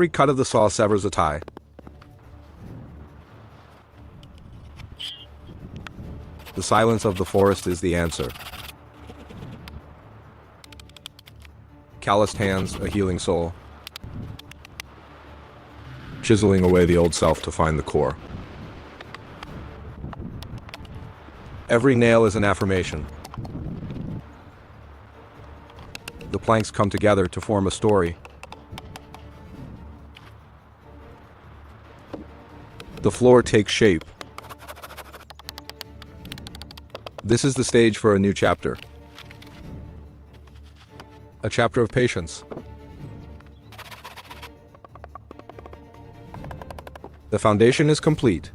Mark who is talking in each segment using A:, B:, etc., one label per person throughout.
A: Every cut of the saw severs a tie. The silence of the forest is the answer. Calloused hands, a healing soul. Chiseling away the old self to find the core. Every nail is an affirmation. The planks come together to form a story. The floor takes shape. This is the stage for a new chapter. A chapter of patience. The foundation is complete.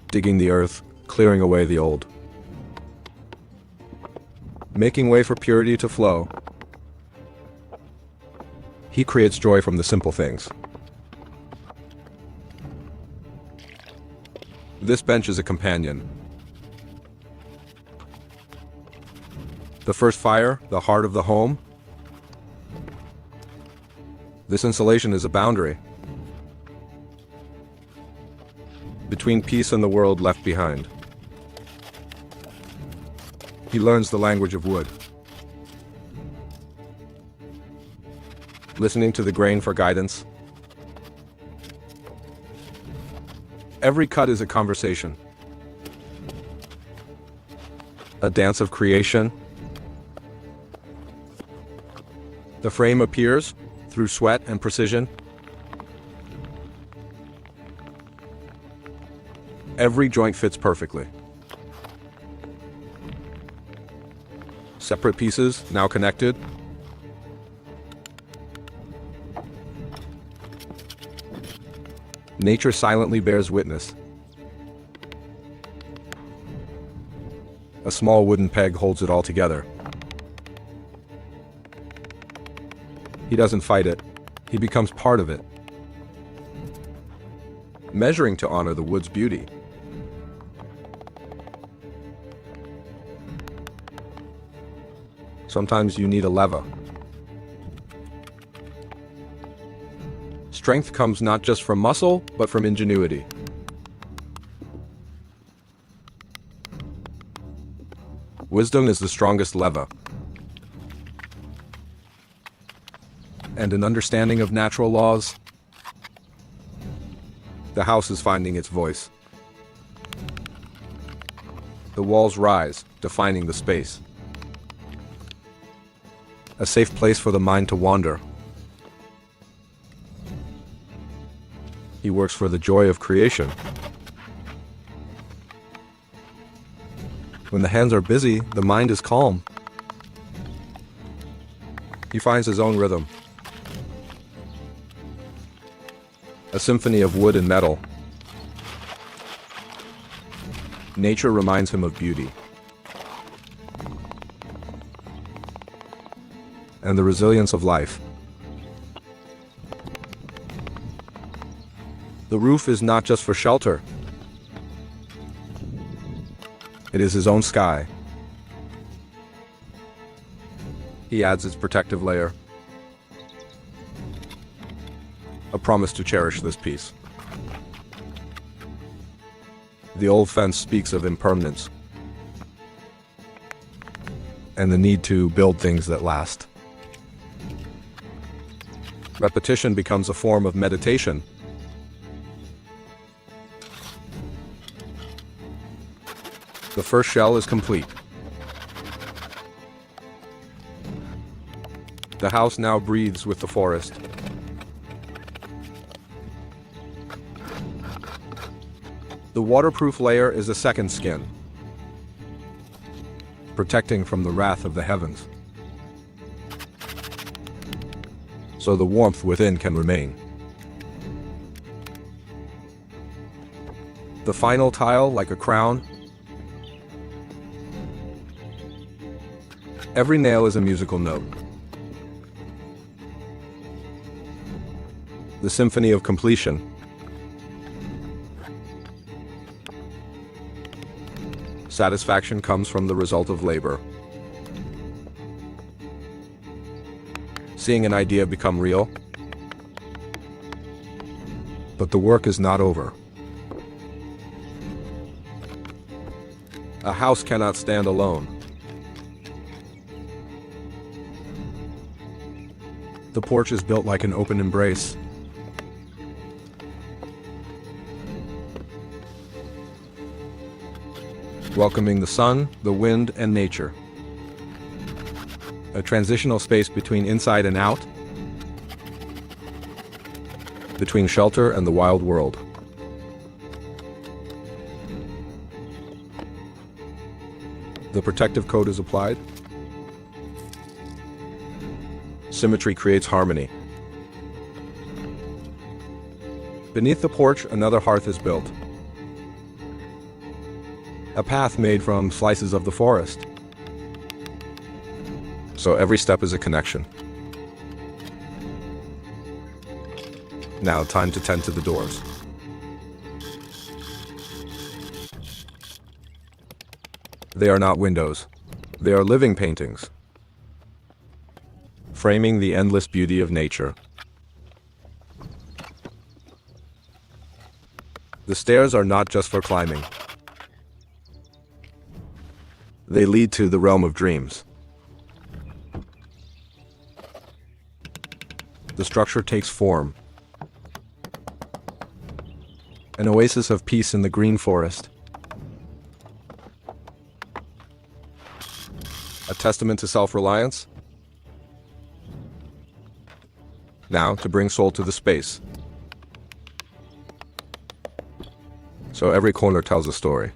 A: Digging the earth, clearing away the old. Making way for purity to flow. He creates joy from the simple things. This bench is a companion. The first fire, the heart of the home. This insulation is a boundary between peace and the world left behind. He learns the language of wood. Listening to the grain for guidance. Every cut is a conversation. A dance of creation. The frame appears through sweat and precision. Every joint fits perfectly. Separate pieces, now connected. Nature silently bears witness. A small wooden peg holds it all together. He doesn't fight it. He becomes part of it. Measuring to honor the wood's beauty. Sometimes you need a lever. Strength comes not just from muscle, but from ingenuity. Wisdom is the strongest lever. And an understanding of natural laws. The house is finding its voice. The walls rise, defining the space. A safe place for the mind to wander. He works for the joy of creation. When the hands are busy, the mind is calm. He finds his own rhythm. A symphony of wood and metal. Nature reminds him of beauty. And the resilience of life. The roof is not just for shelter. It is his own sky. He adds its protective layer. A promise to cherish this piece. The old fence speaks of impermanence and the need to build things that last. Repetition becomes a form of meditation. The first shell is complete. The house now breathes with the forest. The waterproof layer is a second skin, protecting from the wrath of the heavens, so the warmth within can remain. The final tile, like a crown. Every nail is a musical note. The symphony of completion. Satisfaction comes from the result of labor. Seeing an idea become real. But the work is not over. A house cannot stand alone. The porch is built like an open embrace. Welcoming the sun, the wind, and nature. A transitional space between inside and out, between shelter and the wild world. The protective coat is applied. Symmetry creates harmony. Beneath the porch, another hearth is built. A path made from slices of the forest. So every step is a connection. Now, time to tend to the doors. They are not windows. They are living paintings, framing the endless beauty of nature. The stairs are not just for climbing. They lead to the realm of dreams. The structure takes form. An oasis of peace in the green forest. A testament to self-reliance. Now, to bring soul to the space. So every corner tells a story.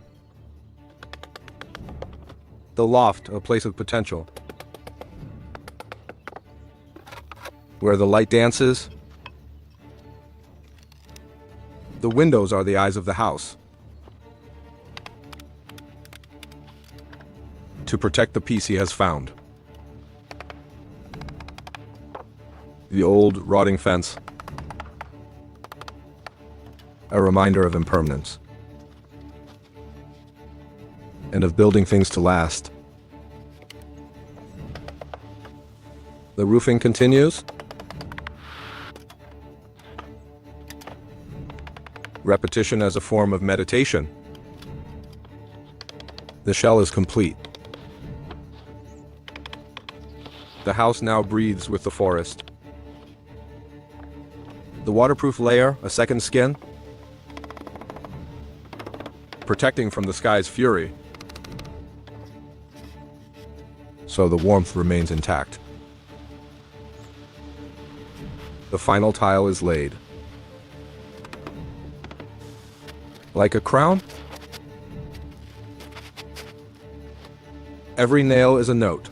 A: The loft, a place of potential. Where the light dances. The windows are the eyes of the house. To protect the peace he has found. The old, rotting fence. A reminder of impermanence. And of building things to last. The roofing continues. Repetition as a form of meditation. The shell is complete. The house now breathes with the forest. The waterproof layer, a second skin, protecting from the sky's fury. So the warmth remains intact. The final tile is laid. Like a crown, every nail is a note.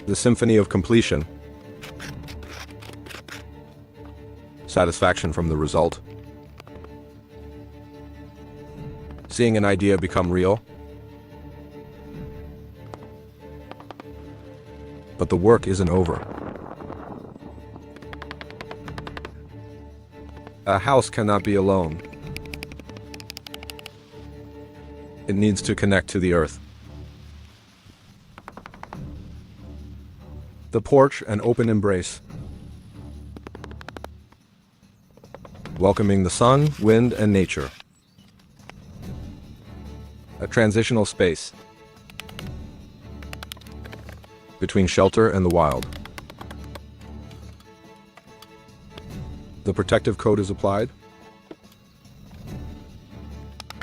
A: The symphony of completion. Satisfaction from the result. Seeing an idea become real. But the work isn't over. A house cannot be alone. It needs to connect to the earth. The porch, an open embrace. Welcoming the sun, wind, and nature. A transitional space. Between shelter and the wild. The protective coat is applied.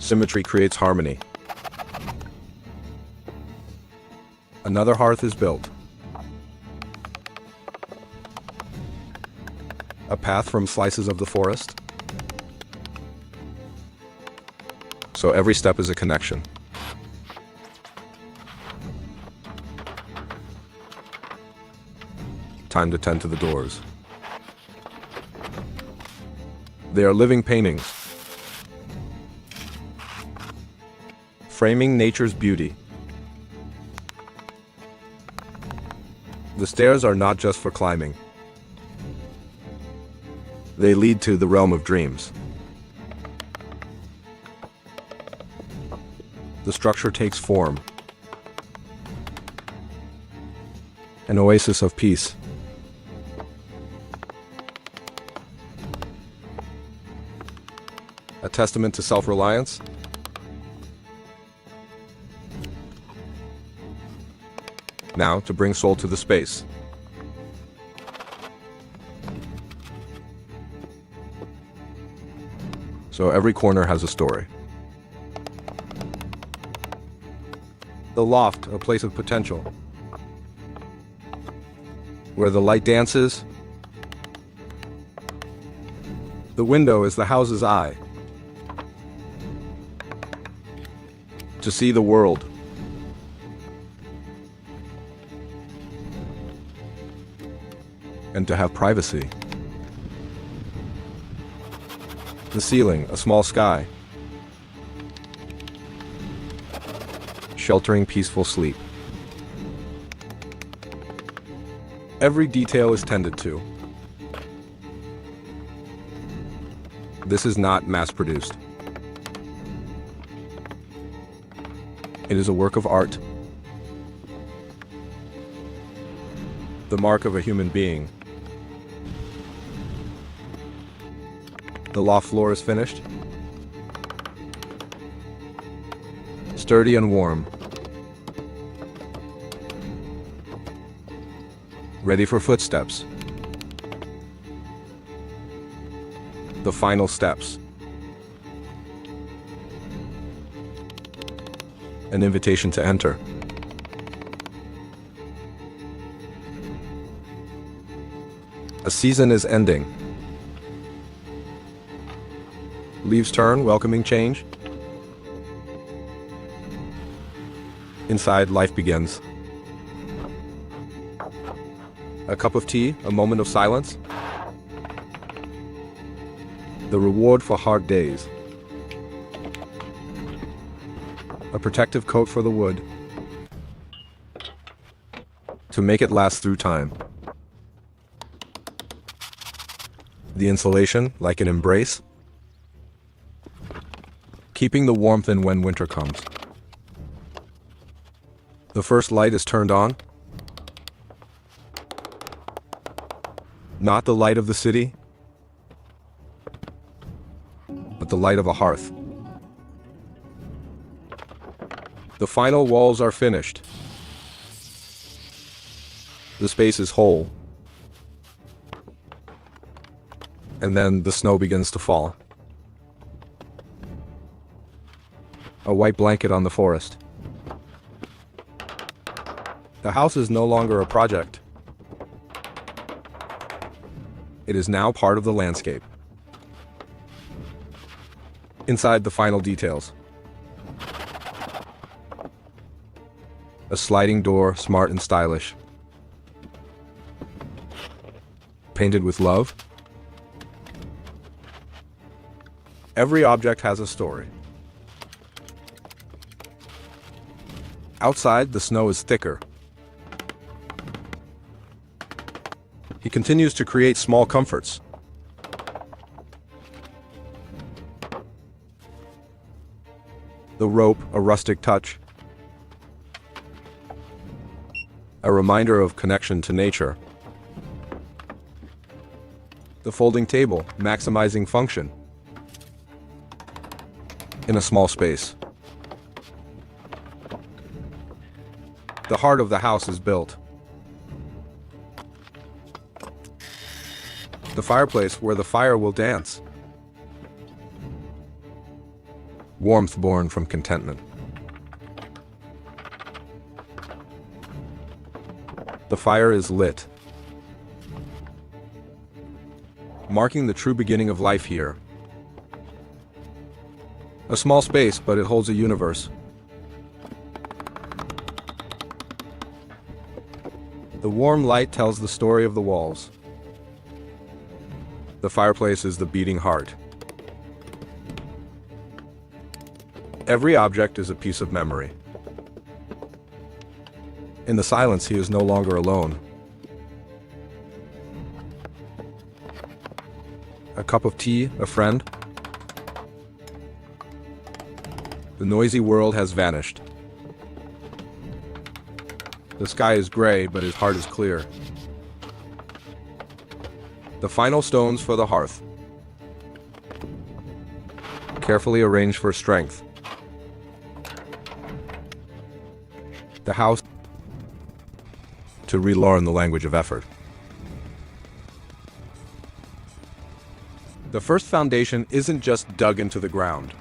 A: Symmetry creates harmony. Another hearth is built. A path from slices of the forest. So every step is a connection. Time to tend to the doors. They are living paintings, framing nature's beauty. The stairs are not just for climbing. They lead to the realm of dreams. The structure takes form. An oasis of peace. A testament to self-reliance. Now, to bring soul to the space. So every corner has a story. The loft, a place of potential, where the light dances. The window is the house's eye, to see the world. And to have privacy. The ceiling, a small sky, sheltering peaceful sleep. Every detail is tended to. This is not mass-produced. It is a work of art, the mark of a human being. The loft floor is finished, sturdy and warm, ready for footsteps. The final steps. An invitation to enter. A season is ending. Leaves turn, welcoming change. Inside, life begins. A cup of tea, a moment of silence. The reward for hard days. A protective coat for the wood, to make it last through time. The insulation, like an embrace, keeping the warmth in when winter comes. The first light is turned on. Not the light of the city, but the light of a hearth. The final walls are finished. The space is whole. And then the snow begins to fall. A white blanket on the forest. The house is no longer a project. It is now part of the landscape. Inside, the final details. A sliding door, smart and stylish. Painted with love. Every object has a story. Outside, the snow is thicker. He continues to create small comforts. The rope, a rustic touch. A reminder of connection to nature. The folding table, maximizing function in a small space. The heart of the house is built. The fireplace where the fire will dance. Warmth born from contentment. The fire is lit, marking the true beginning of life here. A small space, but it holds a universe. The warm light tells the story of the walls. The fireplace is the beating heart. Every object is a piece of memory. In the silence, he is no longer alone. A cup of tea, a friend. The noisy world has vanished. The sky is gray, but his heart is clear. The final stones for the hearth. Carefully arranged for strength. The house. To relearn the language of effort. The first foundation isn't just dug into the ground.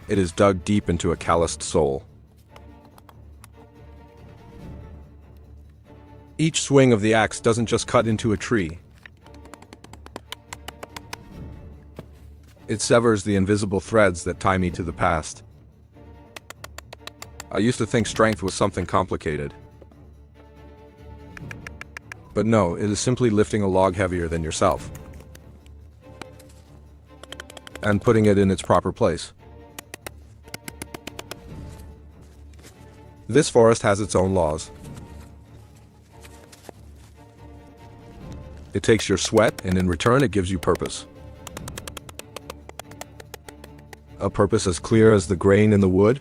A: It is dug deep into a calloused soul. Each swing of the axe doesn't just cut into a tree. It severs the invisible threads that tie me to the past. I used to think strength was something complicated. But no, it is simply lifting a log heavier than yourself. And putting it in its proper place. This forest has its own laws. It takes your sweat, and in return it gives you purpose. A purpose as clear as the grain in the wood.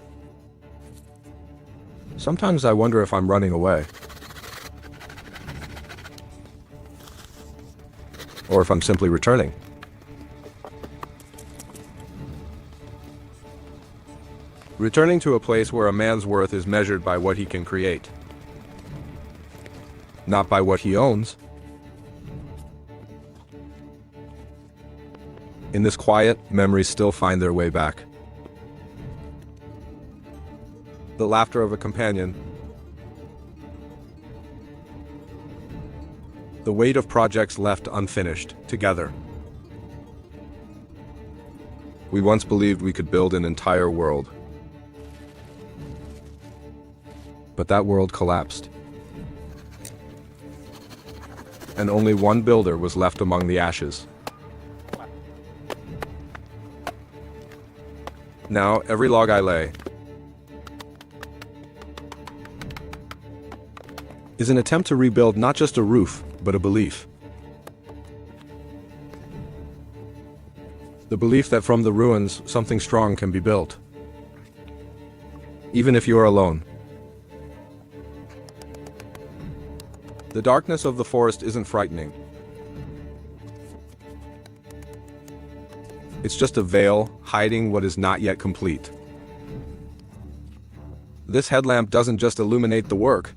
A: Sometimes I wonder if I'm running away. Or if I'm simply returning. Returning to a place where a man's worth is measured by what he can create. Not by what he owns. In this quiet, memories still find their way back. The laughter of a companion. The weight of projects left unfinished, together. We once believed we could build an entire world. But that world collapsed. And only one builder was left among the ashes. Now, every log I lay is an attempt to rebuild not just a roof, but a belief. The belief that from the ruins, something strong can be built. Even if you are alone. The darkness of the forest isn't frightening. It's just a veil hiding what is not yet complete. This headlamp doesn't just illuminate the work.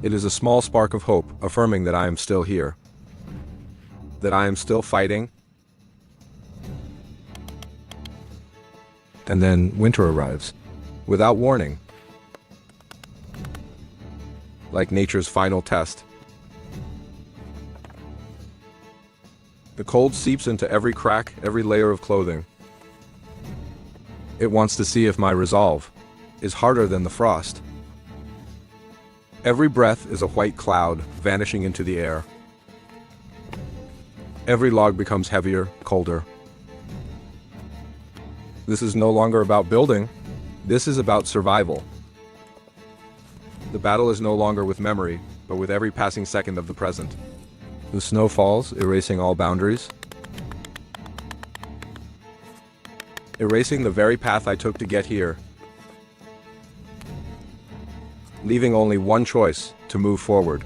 A: It is a small spark of hope, affirming that I am still here. That I am still fighting. And then winter arrives, without warning. Like nature's final test. The cold seeps into every crack, every layer of clothing. It wants to see if my resolve is harder than the frost. Every breath is a white cloud vanishing into the air. Every log becomes heavier, colder. This is no longer about building. This is about survival. The battle is no longer with memory, but with every passing second of the present. The snow falls, erasing all boundaries. Erasing the very path I took to get here. Leaving only one choice, to move forward.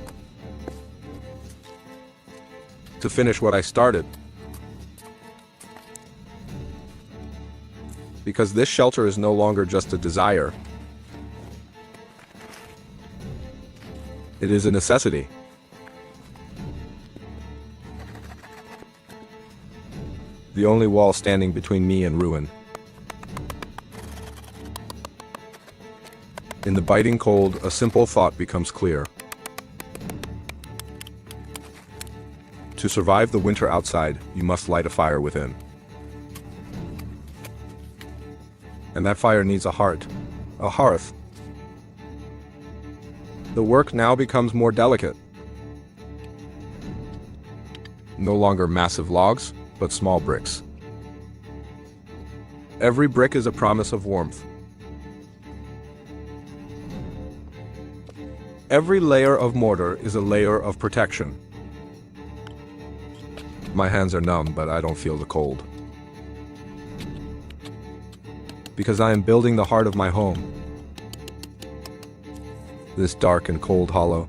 A: To finish what I started. Because this shelter is no longer just a desire. It is a necessity. The only wall standing between me and ruin. In the biting cold, a simple thought becomes clear. To survive the winter outside, you must light a fire within. And that fire needs a heart, a hearth. The work now becomes more delicate. No longer massive logs, but small bricks. Every brick is a promise of warmth. Every layer of mortar is a layer of protection. My hands are numb, but I don't feel the cold. because I am building the heart of my home. This dark and cold hollow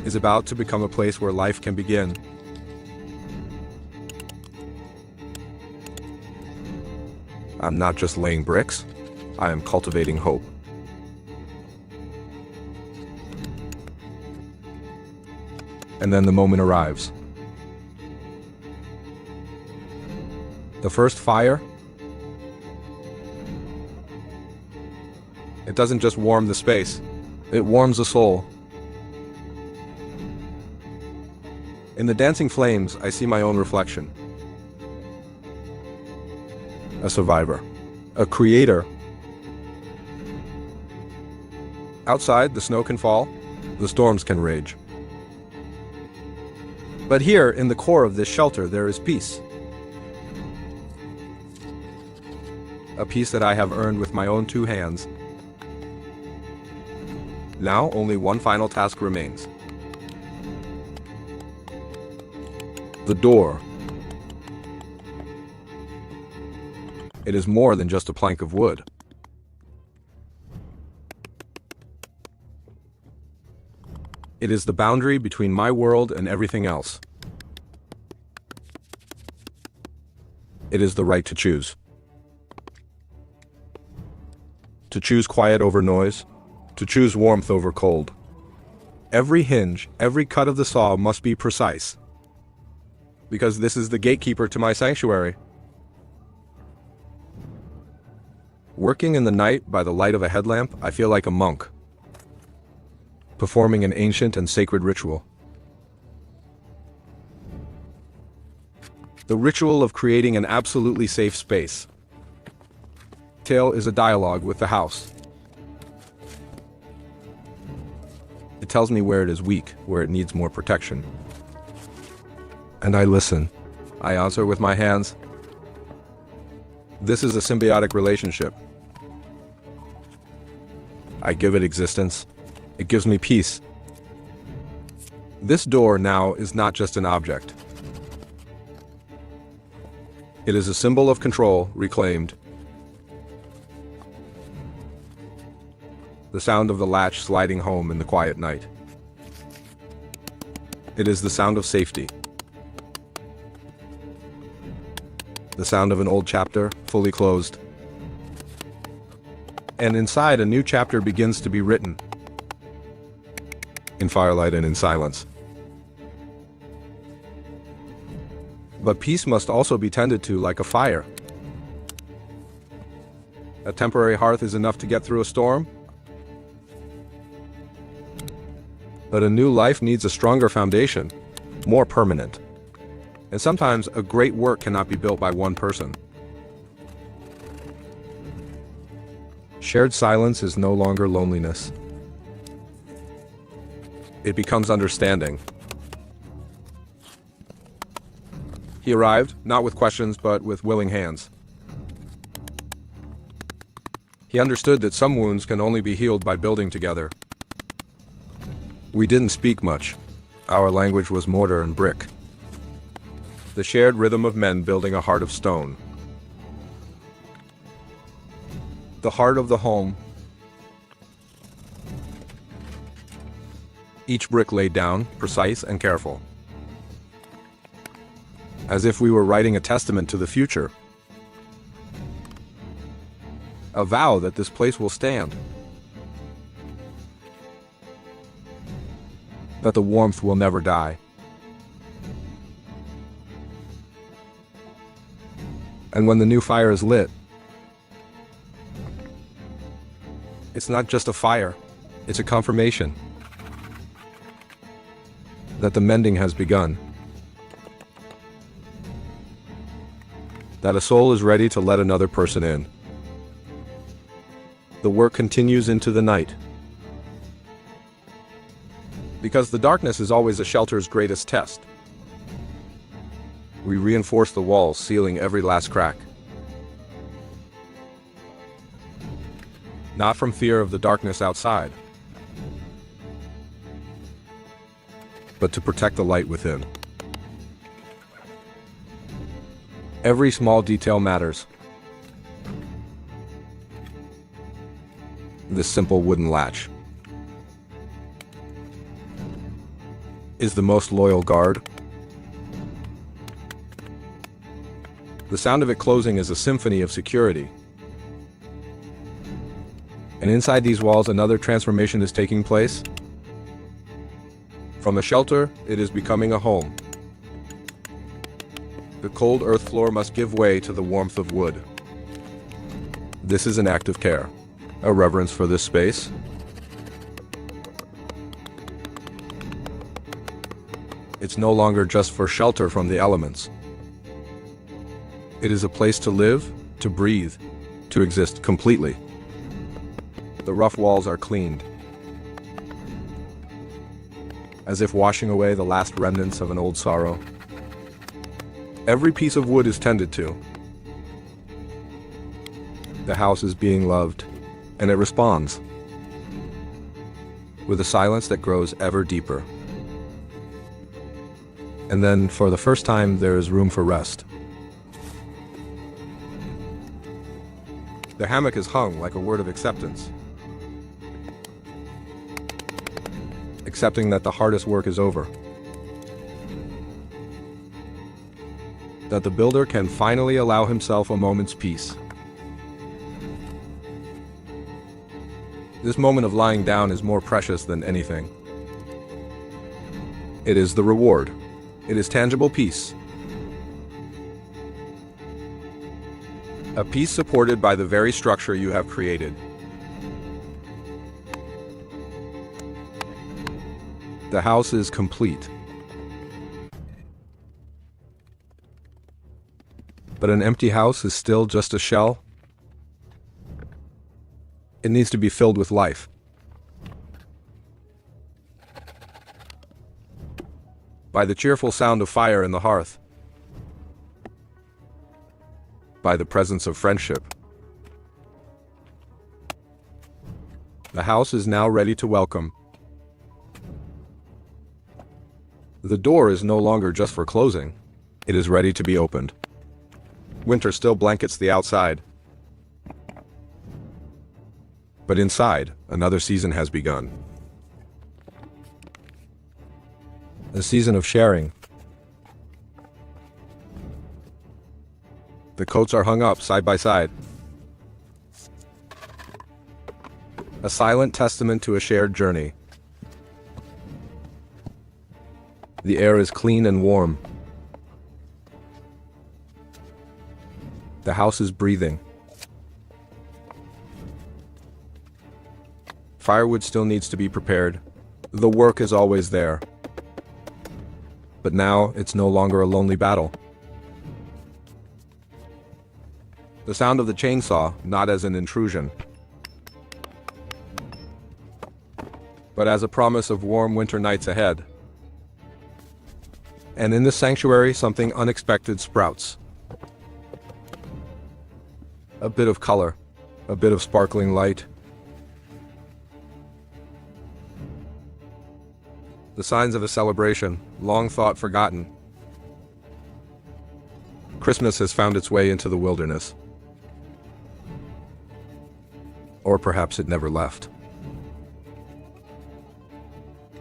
A: is about to become a place where life can begin. I'm not just laying bricks, I am cultivating hope. And then the moment arrives. The first fire. It doesn't just warm the space, it warms the soul. In the dancing flames, I see my own reflection. A survivor, a creator. Outside, the snow can fall, the storms can rage. But here, in the core of this shelter, there is peace. A peace that I have earned with my own 2 hands. Now, only one final task remains. The door. It is more than just a plank of wood. It is the boundary between my world and everything else. It is the right to choose. To choose quiet over noise, to choose warmth over cold. Every hinge, every cut of the saw must be precise, because this is the gatekeeper to my sanctuary. Working in the night by the light of a headlamp, I feel like a monk, performing an ancient and sacred ritual. The ritual of creating an absolutely safe space. Tale is a dialogue with the house. It tells me where it is weak, where it needs more protection. And I listen. I answer with my hands. This is a symbiotic relationship. I give it existence. It gives me peace. This door now is not just an object. It is a symbol of control reclaimed. The sound of the latch sliding home in the quiet night. It is the sound of safety. The sound of an old chapter, fully closed. And inside, a new chapter begins to be written. In firelight and in silence. But peace must also be tended to like a fire. A temporary hearth is enough to get through a storm. But a new life needs a stronger foundation, more permanent. And sometimes a great work cannot be built by one person. Shared silence is no longer loneliness. It becomes understanding. He arrived, not with questions, but with willing hands. He understood that some wounds can only be healed by building together. We didn't speak much. Our language was mortar and brick. The shared rhythm of men building a heart of stone. The heart of the home. Each brick laid down, precise and careful. As if we were writing a testament to the future. A vow that this place will stand. That the warmth will never die. And when the new fire is lit, it's not just a fire, it's a confirmation that the mending has begun. That a soul is ready to let another person in. The work continues into the night. Because the darkness is always a shelter's greatest test. We reinforce the walls, sealing every last crack. Not from fear of the darkness outside, but to protect the light within. Every small detail matters. This simple wooden latch is the most loyal guard. The sound of it closing is a symphony of security. And inside these walls, another transformation is taking place. From a shelter, it is becoming a home. The cold earth floor must give way to the warmth of wood. This is an act of care, a reverence for this space. It's no longer just for shelter from the elements. It is a place to live, to breathe, to exist completely. The rough walls are cleaned, as if washing away the last remnants of an old sorrow. Every piece of wood is tended to. The house is being loved, and it responds with a silence that grows ever deeper. And then, for the first time, there is room for rest. The hammock is hung like a word of acceptance, accepting that the hardest work is over, that the builder can finally allow himself a moment's peace. This moment of lying down is more precious than anything. It is the reward. It is tangible peace. A peace supported by the very structure you have created. The house is complete. But an empty house is still just a shell. It needs to be filled with life. By the cheerful sound of fire in the hearth. By the presence of friendship. The house is now ready to welcome. The door is no longer just for closing. It is ready to be opened. Winter still blankets the outside. But inside, another season has begun. A season of sharing. The coats are hung up side by side. A silent testament to a shared journey. The air is clean and warm. The house is breathing. Firewood still needs to be prepared. The work is always there. But now it's no longer a lonely battle. The sound of the chainsaw, not as an intrusion, but as a promise of warm winter nights ahead. And in this sanctuary, something unexpected sprouts. A bit of color, a bit of sparkling light. The signs of a celebration, long thought forgotten. Christmas has found its way into the wilderness. Or perhaps it never left.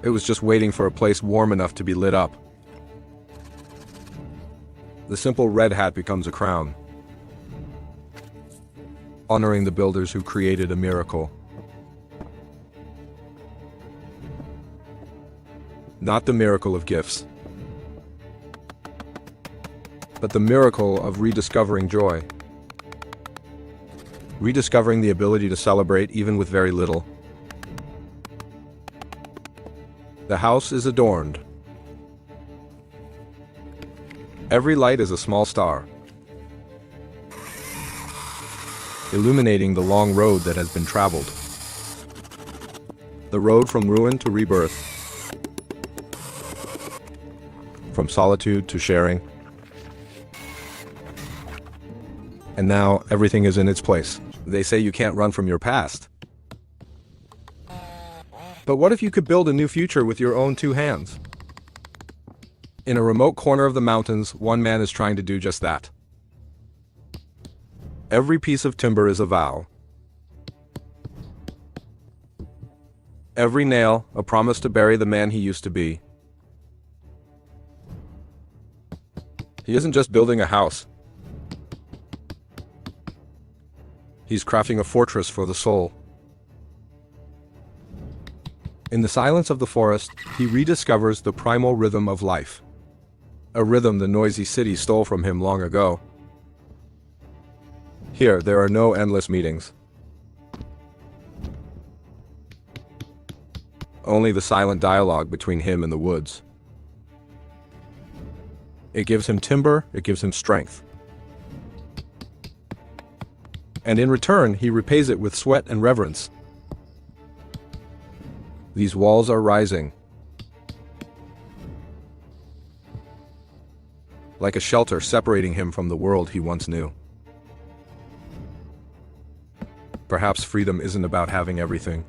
A: It was just waiting for a place warm enough to be lit up. The simple red hat becomes a crown, honoring the builders who created a miracle. Not the miracle of gifts, but the miracle of rediscovering joy. Rediscovering the ability to celebrate even with very little. The house is adorned. Every light is a small star, illuminating the long road that has been traveled. The road from ruin to rebirth, from solitude to sharing. And now everything is in its place. They say you can't run from your past. But what if you could build a new future with your own two hands? In a remote corner of the mountains, one man is trying to do just that. Every piece of timber is a vow. Every nail, a promise to bury the man he used to be. He isn't just building a house. He's crafting a fortress for the soul. In the silence of the forest, he rediscovers the primal rhythm of life. A rhythm the noisy city stole from him long ago. Here, there are no endless meetings. Only the silent dialogue between him and the woods. It gives him timber, it gives him strength. And in return, he repays it with sweat and reverence. These walls are rising. Like a shelter separating him from the world he once knew. Perhaps freedom isn't about having everything.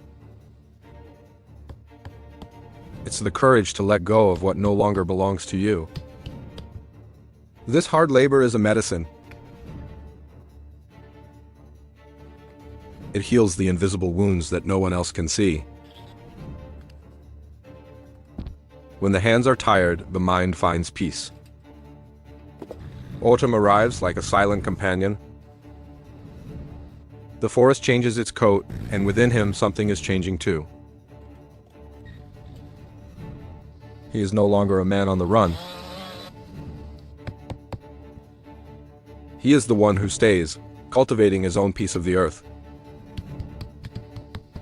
A: It's the courage to let go of what no longer belongs to you. This hard labor is a medicine. It heals the invisible wounds that no one else can see. When the hands are tired, the mind finds peace. Autumn arrives like a silent companion. The forest changes its coat, and within him something is changing too. He is no longer a man on the run. He is the one who stays, cultivating his own piece of the earth.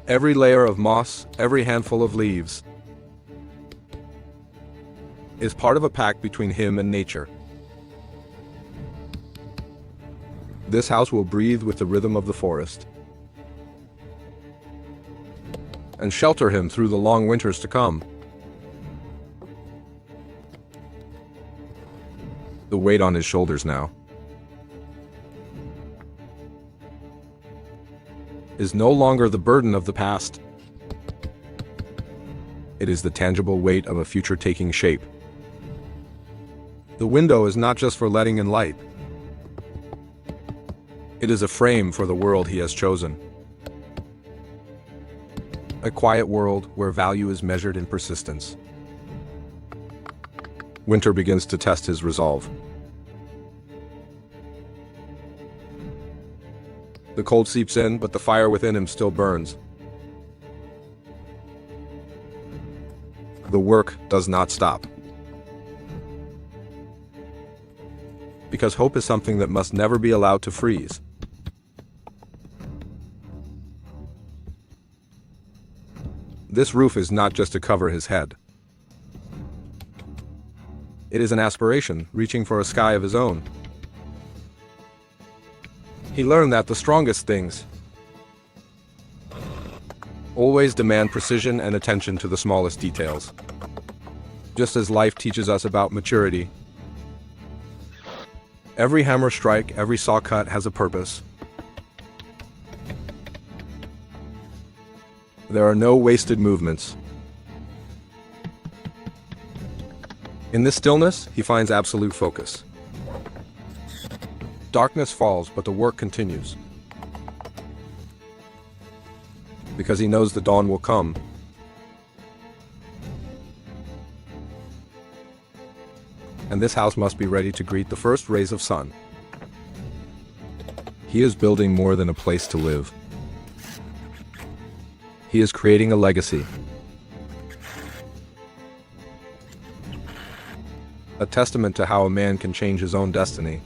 A: Every layer of moss, every handful of leaves, is part of a pact between him and nature. This house will breathe with the rhythm of the forest and shelter him through the long winters to come. The weight on his shoulders now is no longer the burden of the past. It is the tangible weight of a future taking shape. The window is not just for letting in light. It is a frame for the world he has chosen. A quiet world where value is measured in persistence. Winter begins to test his resolve. The cold seeps in, but the fire within him still burns. The work does not stop. Because hope is something that must never be allowed to freeze. This roof is not just to cover his head. It is an aspiration, reaching for a sky of his own. He learned that the strongest things always demand precision and attention to the smallest details. Just as life teaches us about maturity. Every hammer strike, every saw cut has a purpose. There are no wasted movements. In this stillness, he finds absolute focus. Darkness falls, but the work continues. Because he knows the dawn will come. And this house must be ready to greet the first rays of sun. He is building more than a place to live. He is creating a legacy. A testament to how a man can change his own destiny.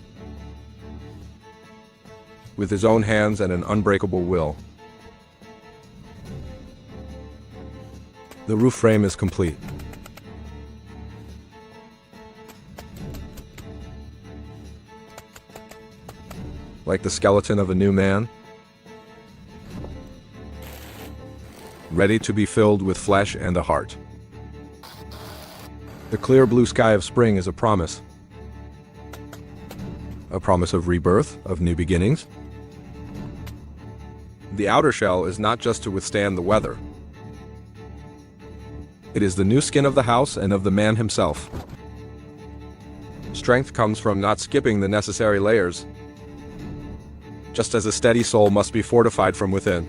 A: With his own hands and an unbreakable will. The roof frame is complete. Like the skeleton of a new man, ready to be filled with flesh and a heart. The clear blue sky of spring is a promise. A promise of rebirth, of new beginnings. The outer shell is not just to withstand the weather. It is the new skin of the house and of the man himself. Strength comes from not skipping the necessary layers, just as a steady soul must be fortified from within.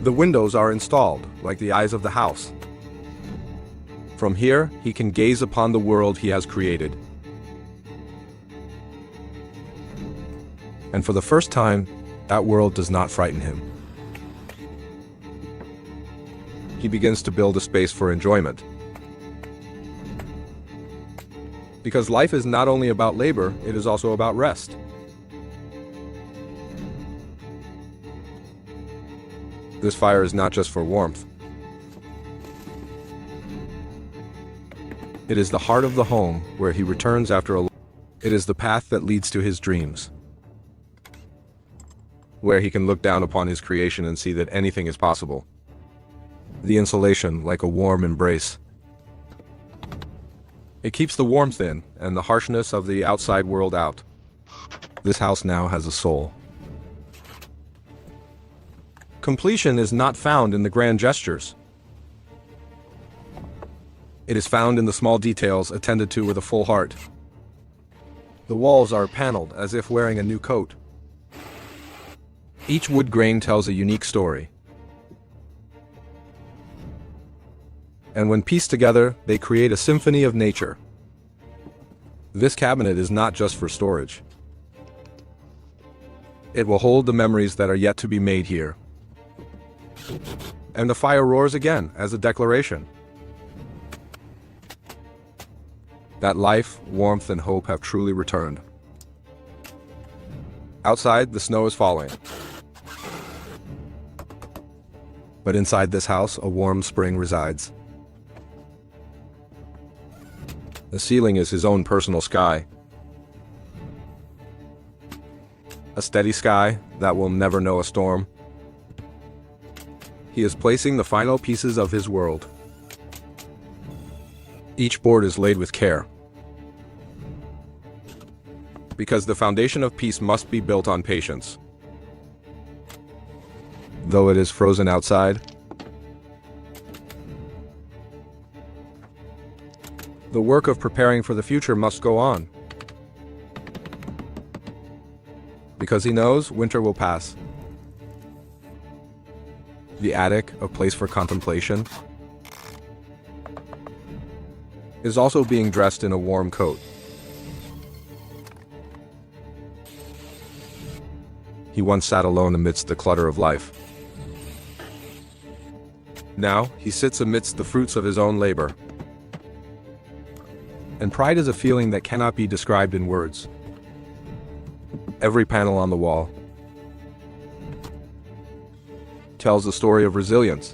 A: The windows are installed, like the eyes of the house. From here, he can gaze upon the world he has created. And for the first time, that world does not frighten him. He begins to build a space for enjoyment. Because life is not only about labor, it is also about rest. This fire is not just for warmth. It is the heart of the home where he returns after a... It is the path that leads to his dreams, where he can look down upon his creation and see that anything is possible. The insulation, like a warm embrace. It keeps the warmth in and the harshness of the outside world out. This house now has a soul. Completion is not found in the grand gestures. It is found in the small details attended to with a full heart. The walls are paneled as if wearing a new coat. Each wood grain tells a unique story. And when pieced together, they create a symphony of nature. This cabinet is not just for storage. It will hold the memories that are yet to be made here. And the fire roars again as a declaration that life, warmth, and hope have truly returned. Outside, the snow is falling. But inside this house, a warm spring resides. The ceiling is his own personal sky. A steady sky that will never know a storm. He is placing the final pieces of his world. Each board is laid with care, because the foundation of peace must be built on patience. Though it is frozen outside, the work of preparing for the future must go on, because he knows winter will pass. The attic, a place for contemplation, is also being dressed in a warm coat. He once sat alone amidst the clutter of life. Now, he sits amidst the fruits of his own labor. And pride is a feeling that cannot be described in words. Every panel on the wall tells the story of resilience,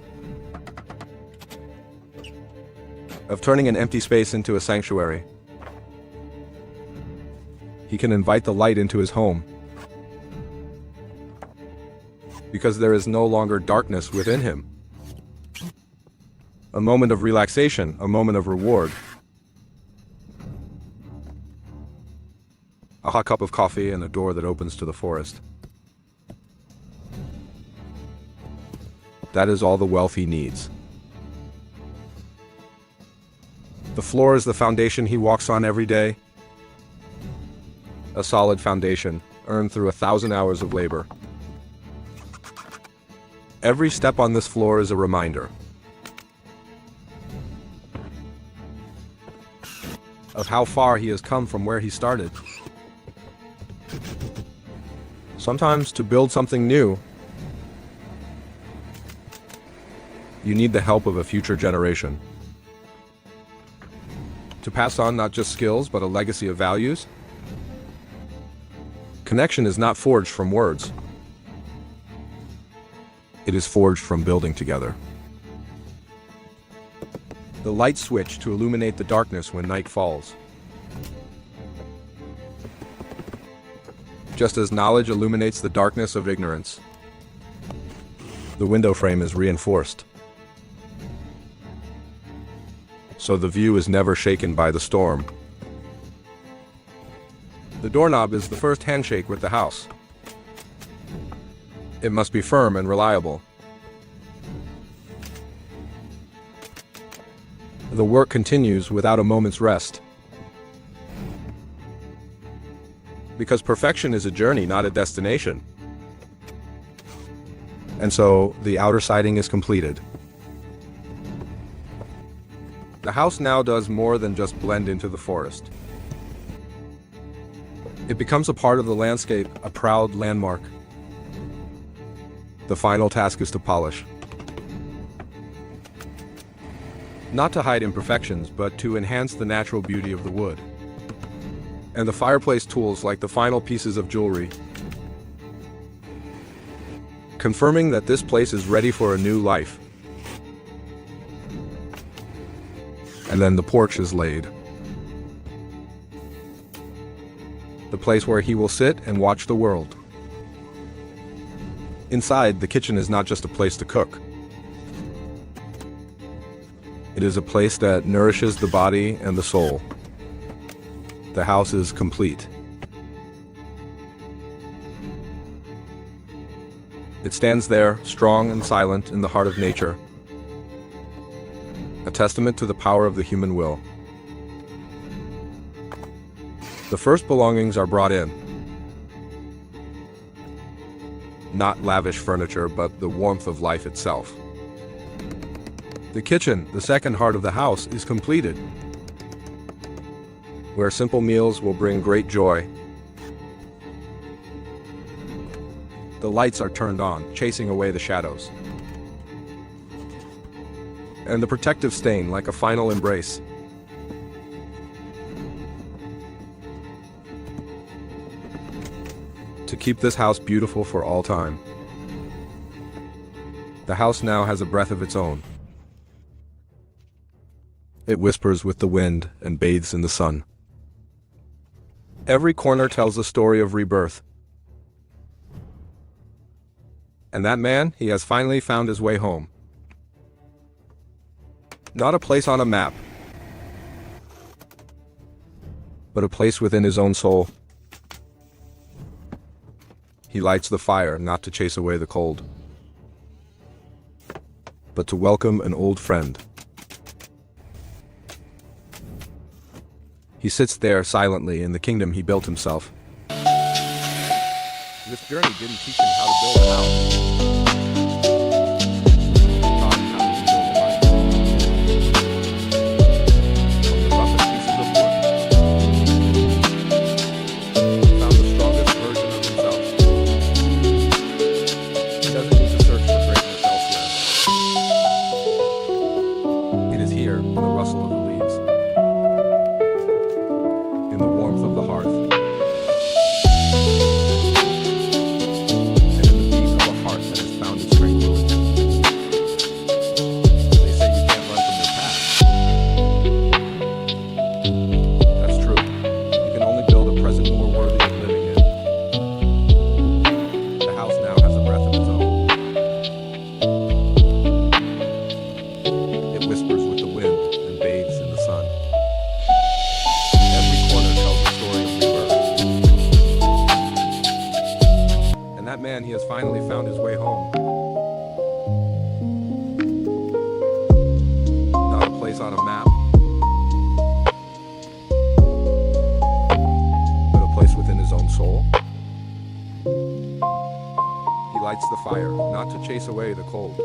A: of turning an empty space into a sanctuary. He can invite the light into his home, because there is no longer darkness within him. A moment of relaxation, a moment of reward. A hot cup of coffee and a door that opens to the forest. That is all the wealth he needs. The floor is the foundation he walks on every day. A solid foundation, earned through 1,000 hours of labor. Every step on this floor is a reminder of how far he has come from where he started. Sometimes to build something new, you need the help of a future generation. To pass on not just skills, but a legacy of values. Connection is not forged from words. It is forged from building together. The light switch to illuminate the darkness when night falls. Just as knowledge illuminates the darkness of ignorance, the window frame is reinforced, so the view is never shaken by the storm. The doorknob is the first handshake with the house. It must be firm and reliable. The work continues without a moment's rest. Because perfection is a journey, not a destination. And so, the outer siding is completed. The house now does more than just blend into the forest. It becomes a part of the landscape, a proud landmark. The final task is to polish. Not to hide imperfections, but to enhance the natural beauty of the wood. And the fireplace tools like the final pieces of jewelry, confirming that this place is ready for a new life. And then the porch is laid. The place where he will sit and watch the world. Inside, the kitchen is not just a place to cook. It is a place that nourishes the body and the soul. The house is complete. It stands there, strong and silent in the heart of nature, a testament to the power of the human will. The first belongings are brought in. Not lavish furniture, but the warmth of life itself. The kitchen, the second heart of the house, is completed, where simple meals will bring great joy. The lights are turned on, chasing away the shadows. And the protective stain like a final embrace. To keep this house beautiful for all time. The house now has a breath of its own. It whispers with the wind and bathes in the sun. Every corner tells the story of rebirth. And that man, he has finally found his way home. Not a place on a map, but a place within his own soul. He lights the fire not to chase away the cold, but to welcome an old friend. He sits there silently in the kingdom he built himself. This journey didn't teach him how to build a house. It taught him how to build a life. From the roughest pieces of wood, he found the strongest version of himself. He doesn't need to search for greatness elsewhere. It is here, in the rustle of the leaves, in the warmth of the hearth, he has finally found his way home. Not a place on a map, but a place within his own soul. He lights the fire, not to chase away the cold,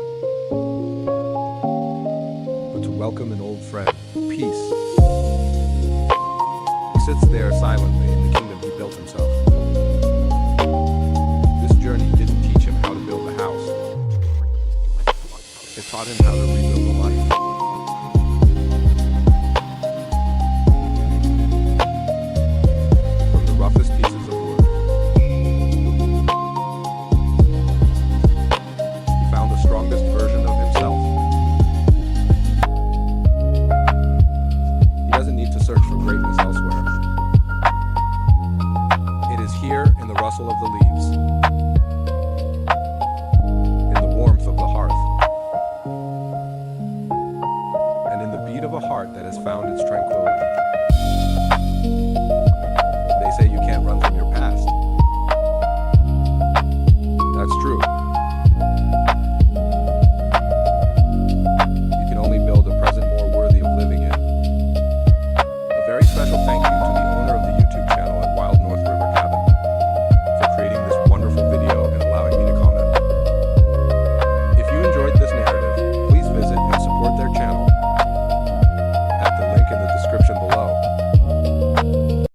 A: but to welcome an old friend, peace. He sits there silently in the kingdom he built himself. Journey didn't teach him how to build a house. It taught him how to rebuild a life. From the roughest pieces of wood, he found the strongest version of himself. He doesn't need to search for greatness elsewhere. It is here in the rustle of the leaves, of the hearth, and in the beat of a heart that has found its tranquility.